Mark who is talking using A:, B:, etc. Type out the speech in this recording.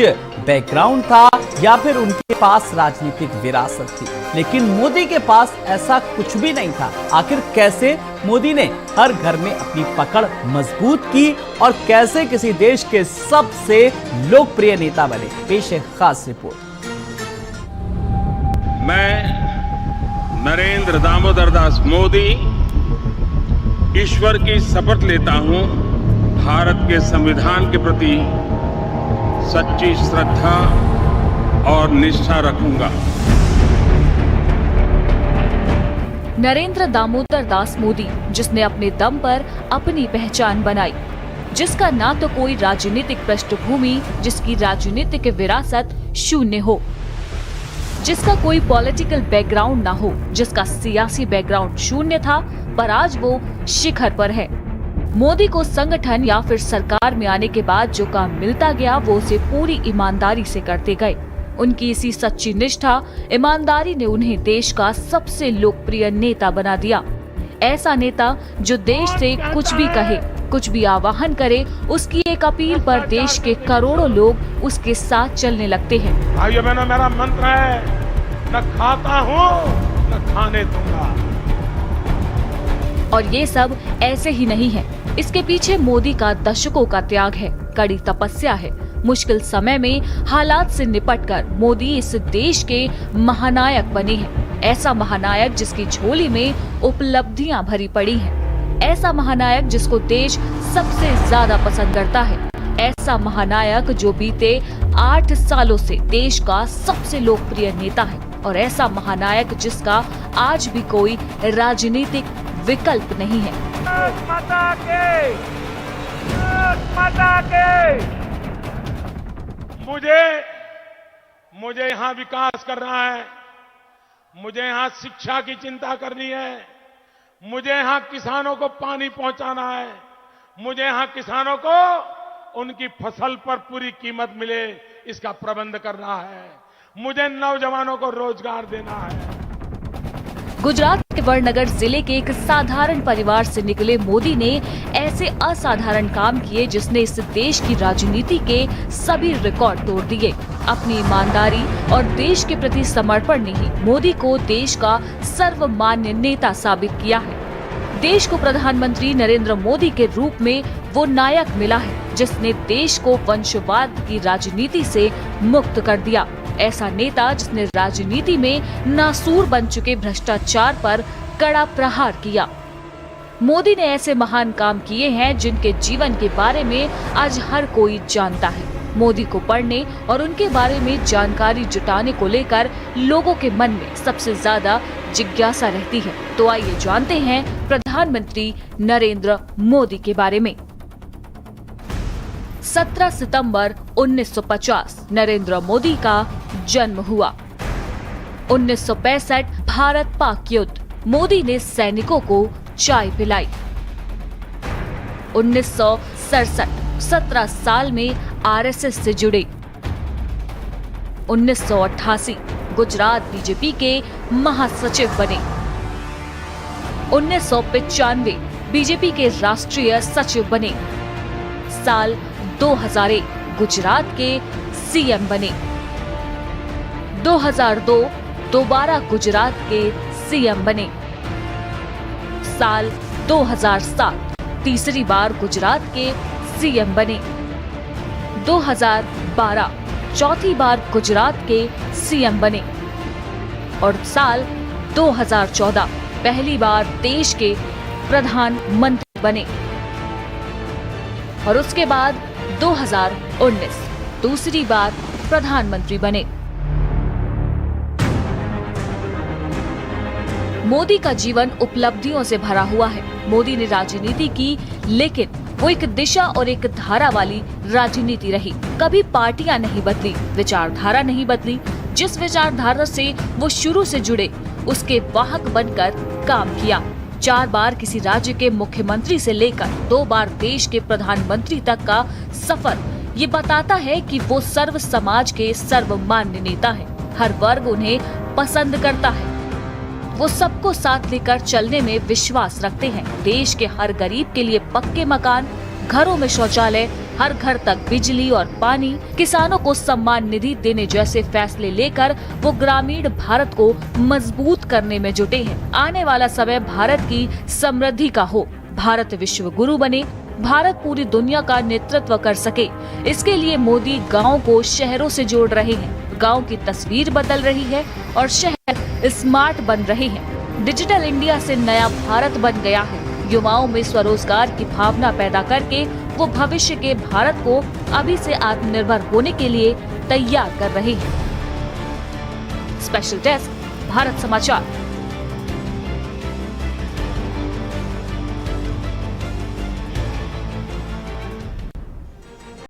A: Background था या फिर उनके पास राजनीतिक विरासत थी, लेकिन मोदी के पास ऐसा कुछ भी नहीं था। आखिर कैसे मोदी ने हर घर में अपनी पकड़ मजबूत की और कैसे किसी देश के सबसे लोकप्रिय नेता बने, पेश है खास रिपोर्ट।
B: मैं नरेंद्र दामोदर दास मोदी ईश्वर की शपथ लेता हूं, भारत के संविधान के प्रति सच्ची श्रद्धा और निष्ठा रखूंगा।
C: नरेंद्र दामोदर दास मोदी, जिसने अपने दम पर अपनी पहचान बनाई, जिसका ना तो कोई राजनीतिक पृष्ठभूमि, जिसकी राजनीतिक विरासत शून्य हो, जिसका कोई पॉलिटिकल बैकग्राउंड ना हो, जिसका सियासी बैकग्राउंड शून्य था, पर आज वो शिखर पर है। मोदी को संगठन या फिर सरकार में आने के बाद जो काम मिलता गया वो उसे पूरी ईमानदारी से करते गए। उनकी इसी सच्ची निष्ठा, ईमानदारी ने उन्हें देश का सबसे लोकप्रिय नेता बना दिया। ऐसा नेता जो देश से कुछ भी कहे, कुछ भी आह्वान करे, उसकी एक अपील पर देश के करोड़ों लोग उसके साथ चलने लगते हैं।
D: भाइयों बहनों, मेरा मंत्र है, न खाता हूँ न खाने दूंगा।
C: और ये सब ऐसे ही नहीं है, इसके पीछे मोदी का दशकों का त्याग है, कड़ी तपस्या है। मुश्किल समय में हालात से निपटकर मोदी इस देश के महानायक बने हैं। ऐसा महानायक जिसकी झोली में उपलब्धियां भरी पड़ी हैं। ऐसा महानायक जिसको देश सबसे ज्यादा पसंद करता है। ऐसा महानायक जो बीते 8 सालों से देश का सबसे लोकप्रिय नेता है। और ऐसा महानायक जिसका आज भी कोई राजनीतिक विकल्प नहीं है।
D: माता के मुझे यहाँ विकास करना है, मुझे यहाँ शिक्षा की चिंता करनी है, मुझे यहाँ किसानों को पानी पहुंचाना है, मुझे यहाँ किसानों को उनकी फसल पर पूरी कीमत मिले इसका प्रबंध करना है, मुझे नौजवानों को रोजगार देना है।
C: गुजरात के वडनगर जिले के एक साधारण परिवार से निकले मोदी ने ऐसे असाधारण काम किए जिसने इस देश की राजनीति के सभी रिकॉर्ड तोड़ दिए। अपनी ईमानदारी और देश के प्रति समर्पण ने ही मोदी को देश का सर्वमान्य नेता साबित किया है। देश को प्रधानमंत्री नरेंद्र मोदी के रूप में वो नायक मिला है जिसने देश को वंशवाद की राजनीति से मुक्त कर दिया। ऐसा नेता जिसने राजनीति में नासूर बन चुके भ्रष्टाचार पर कड़ा प्रहार किया। मोदी ने ऐसे महान काम किए हैं जिनके जीवन के बारे में आज हर कोई जानता है। मोदी को पढ़ने और उनके बारे में जानकारी जुटाने को लेकर लोगों के मन में सबसे ज्यादा जिज्ञासा रहती है। तो आइए जानते हैं प्रधानमंत्री नरेंद्र मोदी के बारे में। 17 सितंबर 1950 नरेंद्र मोदी का जन्म हुआ। 1965 भारत पाक युद्ध, मोदी ने सैनिकों को चाय पिलाई। 1967 17 साल में आरएसएस से जुड़े। 1988 गुजरात बीजेपी के महासचिव बने। 1995 बीजेपी के राष्ट्रीय सचिव बने। साल 2001 गुजरात के सीएम बने। 2002 दोबारा गुजरात के सीएम बने। साल 2007 तीसरी बार गुजरात के सीएम बने। 2012 चौथी बार गुजरात के सीएम बने। और साल 2014 पहली बार देश के प्रधानमंत्री बने। और उसके बाद 2019 दूसरी बार प्रधानमंत्री बने। मोदी का जीवन उपलब्धियों से भरा हुआ है। मोदी ने राजनीति की, लेकिन वो एक दिशा और एक धारा वाली राजनीति रही। कभी पार्टियां नहीं बदली, विचारधारा नहीं बदली। जिस विचारधारा से वो शुरू से जुड़े, उसके वाहक बनकर काम किया। 4 बार किसी राज्य के मुख्यमंत्री से लेकर 2 बार देश के प्रधानमंत्री तक का सफर ये बताता है कि वो सर्व समाज के सर्वमान्य नेता है। हर वर्ग उन्हें पसंद करता है। वो सबको साथ लेकर चलने में विश्वास रखते हैं। देश के हर गरीब के लिए पक्के मकान, घरों में शौचालय, हर घर तक बिजली और पानी, किसानों को सम्मान निधि देने जैसे फैसले लेकर वो ग्रामीण भारत को मजबूत करने में जुटे हैं। आने वाला समय भारत की समृद्धि का हो, भारत विश्व गुरु बने, भारत पूरी दुनिया का नेतृत्व कर सके, इसके लिए मोदी गाँव को शहरों से जोड़ रहे हैं। गांव की तस्वीर बदल रही है और शहर स्मार्ट बन रहे हैं। डिजिटल इंडिया से नया भारत बन गया है। युवाओं में स्वरोजगार की भावना पैदा करके वो भविष्य के भारत को अभी से आत्मनिर्भर होने के लिए तैयार कर रहे हैं। स्पेशल डेस्क, भारत समाचार।